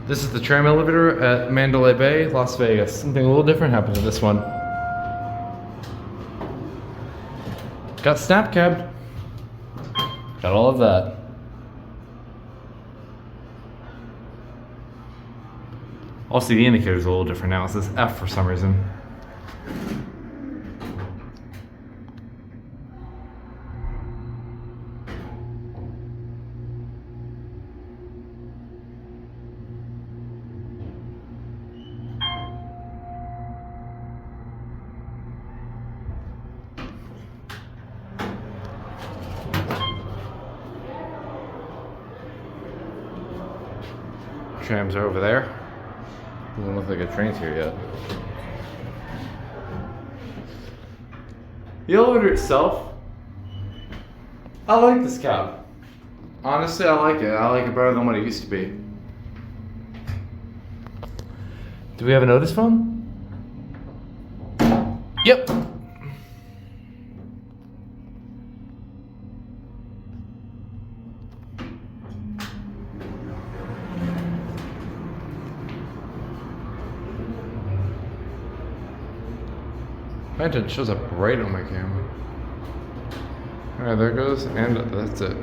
This is the tram elevator at Mandalay Bay, Las Vegas. Something a little different happened to this one. Got SnapCab. Got all of that. Also, the indicator's a little different now. It says F for some reason. Trams are over there. Doesn't look like a train's here yet. The elevator itself, I like this cab. Honestly, I like it. I like it better than what it used to be. Do we have an Otis phone? Yep. Imagine it shows up right on my camera. Alright, there it goes, and that's it.